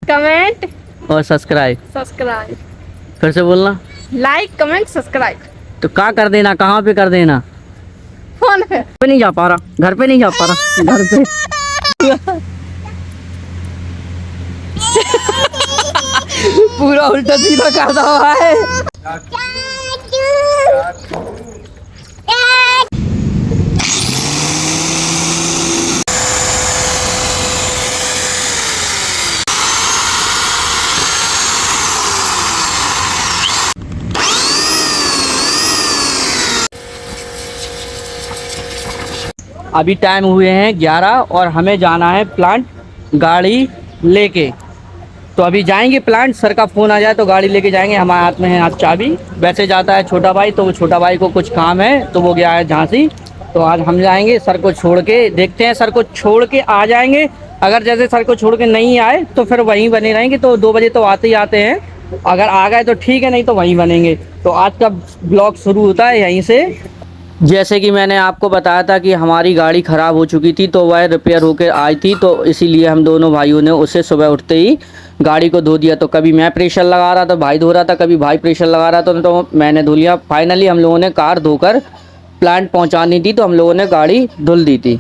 Comment और subscribe. फिर से बोलना। Like comment subscribe. तो क्या कर देना, कहाँ पे कर देना? फोन पे नहीं जा पा रहा, घर पे नहीं जा पा रहा, घर पे। पूरा उल्टा सीधा करता हुआ है। अभी टाइम हुए हैं 11 और हमें जाना है प्लांट गाड़ी लेके। तो अभी जाएंगे प्लांट, सर का फ़ोन आ जाए तो गाड़ी लेके जाएंगे। हमारे हाथ में है आज चाबी। वैसे जाता है छोटा भाई, तो वो छोटा भाई को कुछ काम है तो वो गया है झांसी। तो आज हम जाएंगे, सर को छोड़ के देखते हैं, सर को छोड़ के आ जाएंगे। अगर जैसे सर को छोड़ के नहीं आए तो फिर वहीं बने रहेंगे। तो 2 बजे तो आते ही आते हैं, अगर आ गए तो ठीक है, नहीं तो वहीं बनेंगे। तो आज का ब्लॉग शुरू होता है यहीं से। जैसे कि मैंने आपको बताया था कि हमारी गाड़ी ख़राब हो चुकी थी, तो वह रिपेयर होकर आई थी। तो इसीलिए हम दोनों भाइयों ने उसे सुबह उठते ही गाड़ी को धो दिया। तो कभी मैं प्रेशर लगा रहा था, भाई धो रहा था, कभी भाई प्रेशर लगा रहा था, तो मैंने धो लिया। फाइनली हम लोगों ने कार धोकर प्लांट पहुंचानी थी, तो हम लोगों ने गाड़ी धुल दी थी।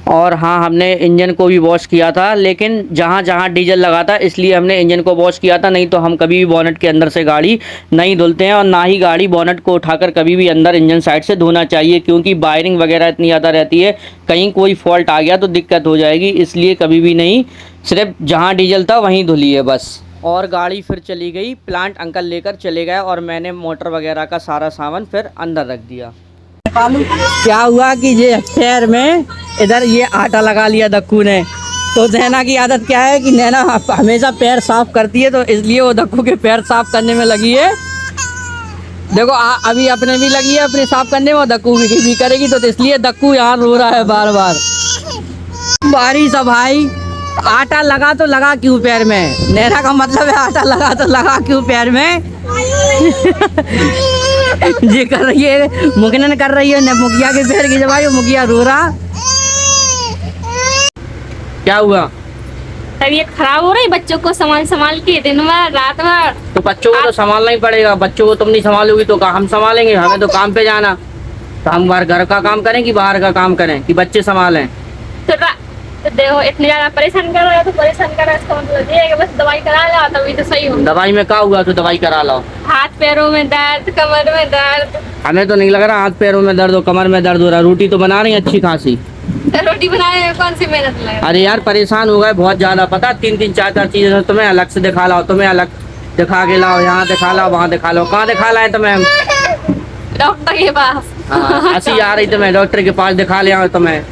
और हाँ, हमने इंजन को भी वॉश किया था, लेकिन जहाँ जहाँ डीजल लगा था इसलिए हमने इंजन को वॉश किया था। नहीं तो हम कभी भी बोनट के अंदर से गाड़ी नहीं धुलते हैं, और ना ही गाड़ी बोनट को उठाकर कभी भी अंदर इंजन साइड से धोना चाहिए, क्योंकि वायरिंग वगैरह इतनी ज़्यादा रहती है, कहीं कोई फॉल्ट आ गया तो दिक्कत हो जाएगी। इसलिए कभी भी नहीं, सिर्फ जहाँ डीजल था वहीं धुलिए बस। और गाड़ी फिर चली गई, प्लांट अंकल लेकर चले गए, और मैंने मोटर वगैरह का सारा सामान फिर अंदर रख दिया। क्या हुआ कि ये पैर में इधर ये आटा लगा लिया दक्कू ने। तो नैना की आदत क्या है कि नैना हमेशा पैर साफ करती है, तो इसलिए वो दक्कू के पैर साफ करने में लगी है। देखो अभी अपने भी लगी है अपने साफ करने में, और दक्कू भी करेगी। तो इसलिए दक्कू यहाँ रो रहा है बार बार। बारिश है भाई, आटा लगा तो लगा क्यों पैर में? नैना का मतलब है आटा लगा तो लगा क्यों पैर में? ये कर रही है, मुखनन कर रही है मुखिया के पैर की जमाई, मुखिया रो रहा। क्या हुआ? तबीयत खराब हो रही, बच्चों को संभाल के दिन भर रात भर। तो बच्चों को तो संभालना ही पड़ेगा, बच्चों को तुम नहीं संभालोगी तो हम संभालेंगे। हमें तो काम पे जाना। तो हम घर का काम करें कि बाहर का काम करें कि बच्चे संभालें? तो देखो इतनी ज्यादा परेशान कर रहा है, तो परेशान कर रहा है, इसका मतलब ये है कि बस दवाई करा लो तभी तो सही हो। दवाई में क्या हुआ? तो दवाई करा लो। हाथ पैरों में दर्द, कमर में दर्द। हमें तो नहीं लग रहा हाथ पैरों में दर्द हो, कमर में दर्द हो रहा। रोटी तो बना रही अच्छी खासी। रोटी बनाने में कौन सी मेहनत लगे? अरे यार परेशान हो गए बहुत ज्यादा, पता 3-3 4-4 चीजें तुम्हें अलग से दिखा लाओ, तुम्हें अलग दिखा के लाओ, यहाँ दिखा लाओ, वहाँ दिखा लो। कहाँ दिखा लाए तुम्हें? डॉक्टर के पास। हंसी आ रही तुम्हें, डॉक्टर के पास दिखा ले आओ तुम्हें।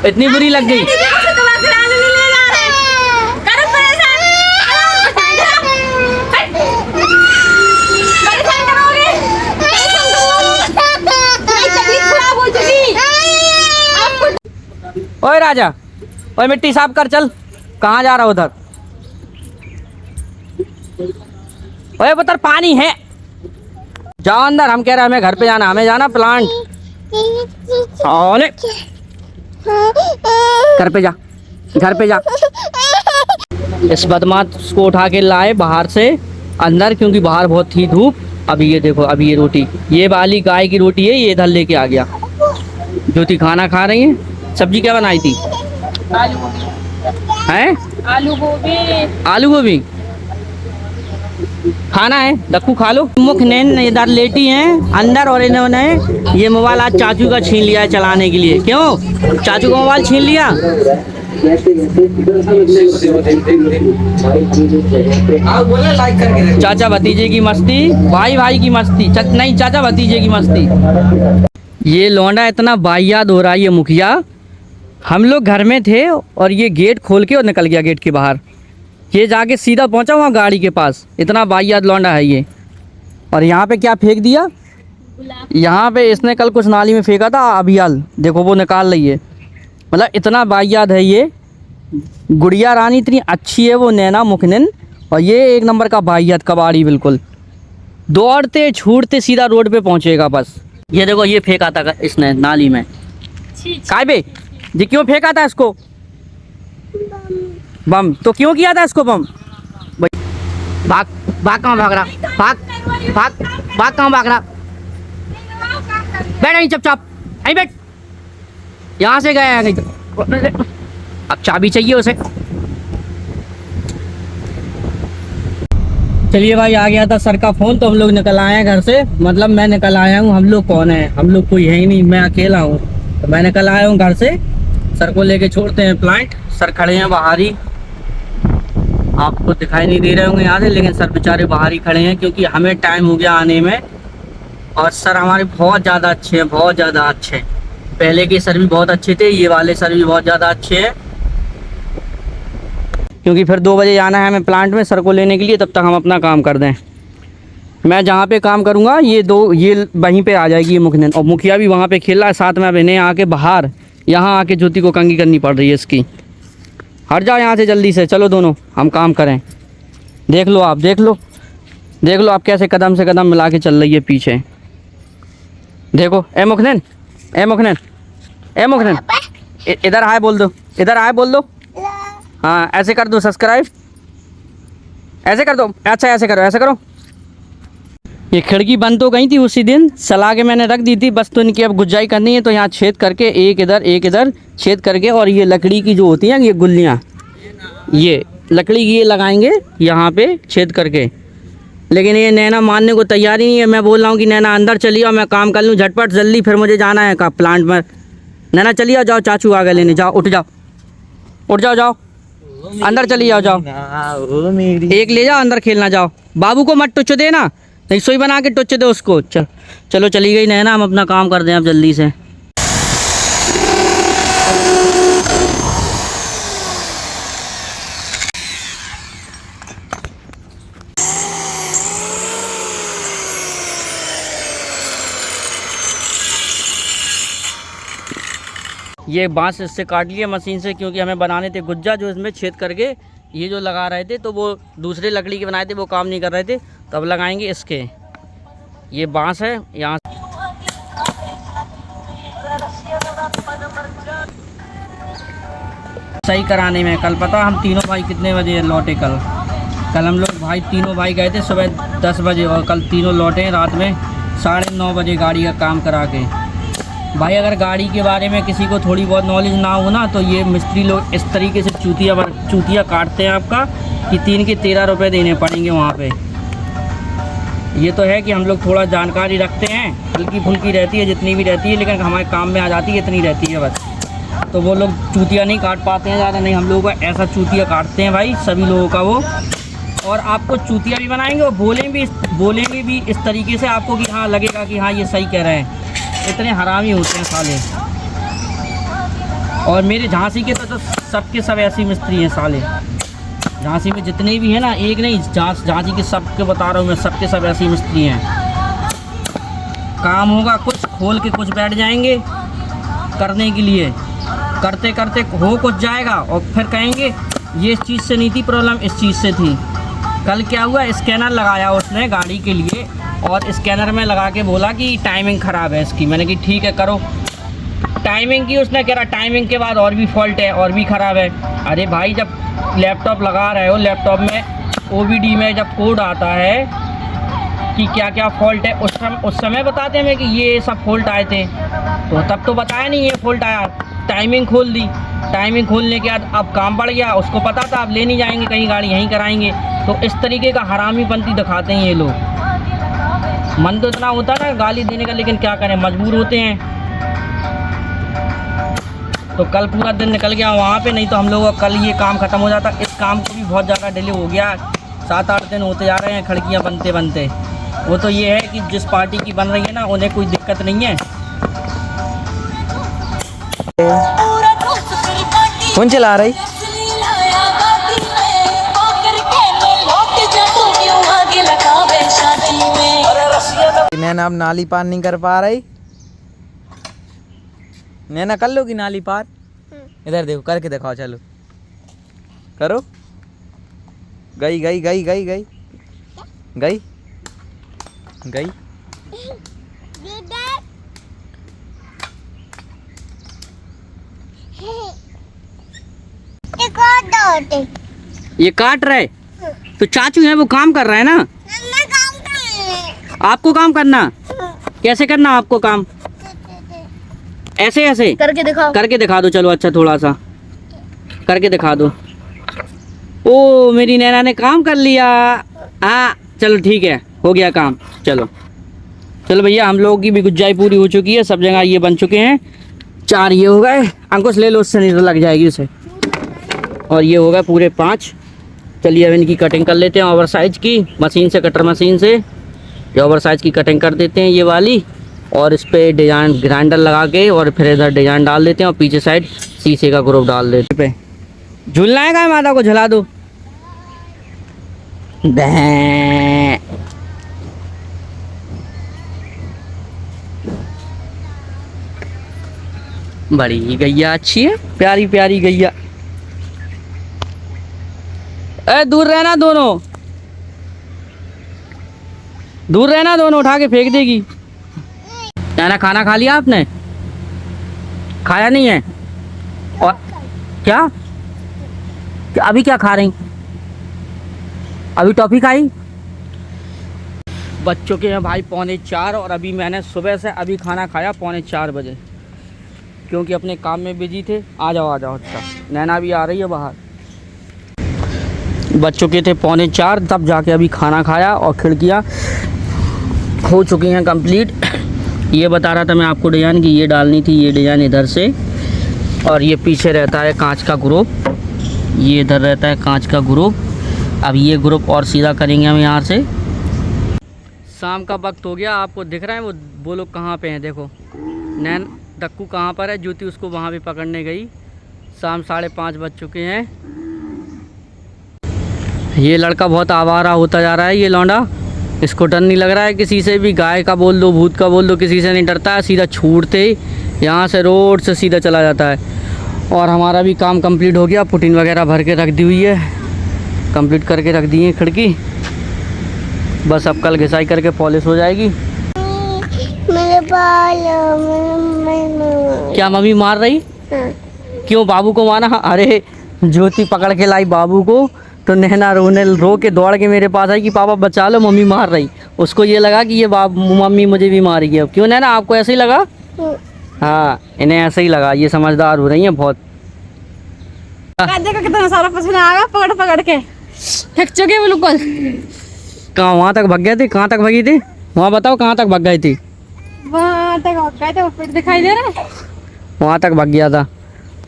इतनी बुरी लग गई? ओए राजा, ओए मिट्टी साफ कर, चल। कहाँ जा रहा उधर? ओए पुत्र पानी है, जाओ अंदर। हम कह रहे हैं हमें घर पे जाना, हमें जाना प्लांट। घर पे जा, घर पे जा। इस बदमाश को उठा के लाए बाहर से अंदर, क्योंकि बाहर बहुत थी धूप। अभी ये देखो, अभी ये रोटी, ये वाली गाय की रोटी है, ये इधर लेके आ गया। ज्योति खाना खा रही है। सब्जी क्या बनाई थी? आलू गोभी। हैं? आलू गोभी। आलू गोभी खाना है, दक्कू खा लो। मुखनैन इधर लेटी हैं अंदर, और इन्होंने ये मोबाइल आज चाचू का छीन लिया है चलाने के लिए। क्यों चाचू का मोबाइल छीन लिया? चाचा भतीजे की मस्ती, भाई भाई की मस्ती, नहीं चाचा भतीजे की मस्ती। ये लौंडा इतना वाहियात हो रहा है ये मुखिया। हम लोग घर में थे और ये गेट खोल के और निकल गया गेट के बाहर। ये जाके सीधा पहुंचा वहाँ गाड़ी के पास। इतना वाहियात लौंडा है ये। और यहाँ पे क्या फेंक दिया? यहाँ पे इसने कल कुछ नाली में फेंका था अभियाल, देखो वो निकाल रही है। मतलब इतना वाहियात है ये। गुड़िया रानी इतनी अच्छी है वो नैना मुखनैन, और ये एक नंबर का वाहियात कबाड़ी, बिल्कुल दौड़ते छूटते सीधा रोड पे पहुँचेगा बस। ये देखो ये फेंका था इसने नाली में। काय बे जी क्यों फेंका था इसको? बम तो क्यों किया था इसको बम? भाग भाग, कहाँ भाग रहा? भाग भाग भाग, कहाँ भाग रहा? बैठ यहीं चुपचाप, यहीं बैठ। यहाँ से गया है कहीं। अब चाबी चाहिए उसे। चलिए भाई, आ गया था सर का फोन तो हम लोग निकल आए हैं घर से। मतलब मैं निकल आया हूँ, हम लोग कौन है, हम लोग कोई है ही नहीं, मैं अकेला हूँ। तो मैं निकल आया हूँ घर से, सर को लेके छोड़ते हैं प्लांट। सर खड़े हैं बाहर ही, आपको दिखाई नहीं दे रहे होंगे यहाँ से, लेकिन सर बेचारे बाहर ही खड़े हैं क्योंकि हमें टाइम हो गया आने में। और सर हमारे बहुत ज़्यादा अच्छे हैं, बहुत ज़्यादा अच्छे हैं। पहले के सर भी बहुत अच्छे थे, ये वाले सर भी बहुत ज़्यादा अच्छे हैं। क्योंकि फिर 2 बजे जाना है हमें प्लांट में सर को लेने के लिए, तब तक हम अपना काम कर दें। मैं जहाँ पे काम करूँगा ये वहीं पे आ जाएगी ये मुखिया, और मुखिया भी वहाँ पे खेल रहा है साथ में। अब इन्हें आके बाहर यहाँ आके ज्योति को कंघी करनी पड़ रही है इसकी। हट जाओ यहाँ से जल्दी से, चलो दोनों हम काम करें। देख लो आप, देख लो आप कैसे कदम से कदम मिला के चल रही है पीछे। देखो ए मुखनैन, ए मुखनैन, ए मुखनैन, इधर आए बोल दो, इधर आए बोल दो। हाँ ऐसे कर दो सब्सक्राइब, ऐसे कर दो। अच्छा ऐसे करो, ऐसे करो। ये खिड़की बंद तो गई थी उसी दिन, सला के मैंने रख दी थी, बस तो इनकी अब गुज्जाई करनी है। तो यहाँ छेद करके एक इधर छेद करके, और ये लकड़ी की जो होती हैं ये गुल्लियाँ, ये लकड़ी की ये लगाएंगे यहाँ पे छेद करके। लेकिन ये नैना मानने को तैयार ही नहीं है। मैं बोल रहा हूँ कि नैना अंदर चलिए और मैं काम कर लूँ झटपट जल्दी, फिर मुझे जाना है का प्लांट में। नैना चलिए, जाओ चाचू आ गए लेने, जाओ उठ जाओ, उठ जाओ, जाओ अंदर चली जाओ, जाओ एक ले जाओ अंदर खेलना। जाओ बाबू को मत टुच्च देना, नहीं सोई बना के टुच्च दो उसको। चलो चली गई नैना, हम अपना काम कर दें अब जल्दी से। ये बांस इससे काट लिया मशीन से, क्योंकि हमें बनाने थे गुज्जा, जो इसमें छेद करके ये जो लगा रहे थे, तो वो दूसरे लकड़ी के बनाए थे, वो काम नहीं कर रहे थे। तो अब लगाएंगे इसके। ये बांस है यहाँ सही कराने में। कल पता हम तीनों भाई कितने बजे लौटे? कल हम लोग भाई तीनों भाई गए थे सुबह 10 बजे, और कल तीनों लौटे रात में 9:30 बजे गाड़ी का काम करा के। भाई अगर गाड़ी के बारे में किसी को थोड़ी बहुत नॉलेज ना हो ना, तो ये मिस्त्री लोग इस तरीके से चूतिया काटते हैं आपका कि 3 के 13 रुपये देने पड़ेंगे वहाँ पे। ये तो है कि हम लोग थोड़ा जानकारी रखते हैं, हल्की फुल्की रहती है जितनी भी रहती है, लेकिन हमारे काम में आ जाती है इतनी रहती है बस। तो वो लोग चूतिया नहीं काट पाते हैं ज़्यादा, नहीं हम लोगों का ऐसा चूतिया काटते हैं भाई सभी लोगों का वो। और आपको चूतिया भी बनाएंगे और बोलेंगे भी इस तरीके से आपको कि हाँ लगेगा कि हाँ ये सही कह रहे हैं। इतने हरामी होते हैं साले। और मेरे झांसी के तो सबके सब ऐसे मिस्त्री हैं साले। झांसी में जितने भी हैं ना, एक नहीं, झांसी के सबके बता रहा हूँ मैं, सबके सब ऐसे मिस्त्री हैं। काम होगा कुछ खोल के कुछ बैठ जाएंगे करने के लिए, करते करते हो कुछ जाएगा और फिर कहेंगे ये इस चीज़ से नहीं थी प्रॉब्लम, इस चीज़ से थी। कल क्या हुआ, स्कैनर लगाया उसने गाड़ी के लिए, और स्कैनर में लगा के बोला कि टाइमिंग ख़राब है इसकी। मैंने कहा ठीक है करो टाइमिंग की। उसने कह रहा टाइमिंग के बाद और भी फॉल्ट है, और भी ख़राब है। अरे भाई जब लैपटॉप लगा रहे हो, लैपटॉप में OBD में जब कोड आता है कि क्या क्या फॉल्ट है, उस समय बताते हैं कि ये सब फॉल्ट आए थे, तो तब तो बताया नहीं ये फॉल्ट आया। टाइमिंग खोल दी, टाइमिंग खोलने के बाद अब काम बढ़ गया, उसको पता था अब ले नहीं जाएंगे कहीं गाड़ी, यहीं कराएंगे। तो इस तरीके का हरामीपंती दिखाते हैं ये लोग। मन तो इतना होता है ना गाली देने का, लेकिन क्या करें मजबूर होते हैं। तो कल पूरा दिन निकल गया वहाँ पे, नहीं तो हम लोगों का कल ये काम ख़त्म हो जाता। इस काम को भी बहुत ज़्यादा डिले हो गया, 7-8 दिन होते जा रहे हैं खिड़कियाँ बनते बनते। वो तो ये है कि जिस पार्टी की बन रही है ना उन्हें कोई दिक्कत नहीं है। कौन चला रही? नैना अब नाली पार नहीं कर पा रही। नैना कर लोगी नाली पार? इधर देखो करके दिखाओ, चलो करो। गई गई गई गई गई गई गई। ये काट रहे, तो चाचू है वो काम कर रहे हैं ना, आपको काम करना, कैसे करना आपको काम, ऐसे ऐसे करके दिखाओ। करके दिखा दो। चलो अच्छा, थोड़ा सा करके दिखा दो। ओ मेरी नैना ने काम कर लिया। हाँ चलो ठीक है, हो गया काम। चलो चलो भैया, हम लोगों की भी गुज्जाई पूरी हो चुकी है, सब जगह ये बन चुके हैं। 4 ये हो गए, अंकुश ले लो, उससे नहीं तो लग जाएगी उसे। और ये हो गए पूरे 5। चलिए अब इनकी कटिंग कर लेते हैं ओवर साइज की मशीन से, कटर मशीन से। ये ओवर साइज की कटिंग कर देते हैं ये वाली, और इस पे डिजाइन ग्राइंडर लगा के और फिर इधर डिजाइन डाल देते हैं, और पीछे साइड शीशे का ग्रुप डाल देते पे। झूलना है क्या, माता को झुला दो। भैं। बड़ी गैया अच्छी है, प्यारी प्यारी गैया। ए दूर रहना दोनों, दूर रहना दोनों, उठा के फेंक देगी। ना खाना खा लिया आपने, खाया नहीं है? और क्या अभी क्या खा रही, अभी टॉफी खाई? बच्चों के हैं भाई 3:45, और अभी मैंने सुबह से अभी खाना खाया 3:45 बजे, क्योंकि अपने काम में बिजी थे। आ जाओ आ जाओ। अच्छा नैना भी आ रही है बाहर। बच्चों के थे 3:45, तब जाके अभी खाना खाया, और खिड़कियाँ हो चुकी हैं कंप्लीट। ये बता रहा था मैं आपको डिज़ाइन की, ये डालनी थी, ये डिज़ाइन इधर से, और ये पीछे रहता है कांच का ग्रुप, ये इधर रहता है कांच का ग्रुप। अब ये ग्रुप और सीधा करेंगे हम यहाँ से। शाम का वक्त हो गया, आपको दिख रहा है वो लोग कहाँ पे हैं, देखो नैन दक्कू कहाँ पर है, ज्योति उसको वहाँ भी पकड़ने गई। शाम 5:30 बज चुके हैं। ये लड़का बहुत आवारा होता जा रहा है, ये लौंडा, इसको डर नहीं लग रहा है किसी से भी। गाय का बोल दो, भूत का बोल दो, किसी से नहीं डरता है, सीधा छूटते ही यहाँ से रोड से सीधा चला जाता है। और हमारा भी काम कंप्लीट हो गया, पुटिन वगैरह भर के रख दी हुई है, कंप्लीट करके रख दी है खिड़की। बस अब कल घिसाई करके पॉलिश हो जाएगी। मेरे बाल क्या मम्मी मार रही? क्यों बाबू को मारा? अरे ज्योति पकड़ के लाई बाबू को, तो नैना रो के दौड़ के मेरे पास आई कि पापा बचा लो, मम्मी मार रही। उसको ये लगा कि ये मम्मी मुझे भी मार गई। क्यों नैना, आपको ऐसे ही लगा? हाँ इन्हें ऐसे ही लगा, ये समझदार हो रही हैं बहुत। देखो कितना सारा पसीना आ गया, पकड़ पकड़ के थक चुके बिल्कुल। कहाँ वहाँ तक भाग गए थे? कहाँ तक भागी थी? वहाँ बताओ कहाँ तक भाग गई थी? वहाँ तक भाग गए थे, वो पेट दिखाई दे रहा है, वहाँ तक भाग गया था।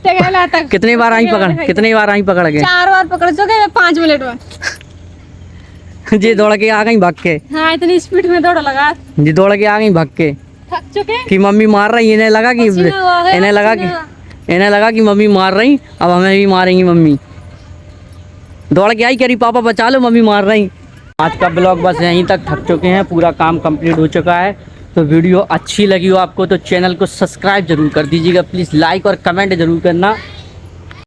टेकेला तक। कितनी बार आई पकड़, कितनी बार आई पकड़ के? 4 बार पकड़ चुके 5 मिनट में। जी दौड़ के आ गई भाग के। हाँ इतनी स्पीड में दौड़ लगा, जी दौड़ के आ गई भाग के थक चुके कि मम्मी मार रही। इन्हें लगा कि मम्मी मार रही, अब हमें भी मारेंगी मम्मी। दौड़ के आई, कह रही पापा बचा लो, मम्मी मार रही। आज का ब्लॉग बस यहीं तक, थक चुके हैं, पूरा काम कंप्लीट हो चुका है। तो वीडियो अच्छी लगी हो आपको तो चैनल को सब्सक्राइब जरूर कर दीजिएगा प्लीज़, लाइक और कमेंट जरूर करना।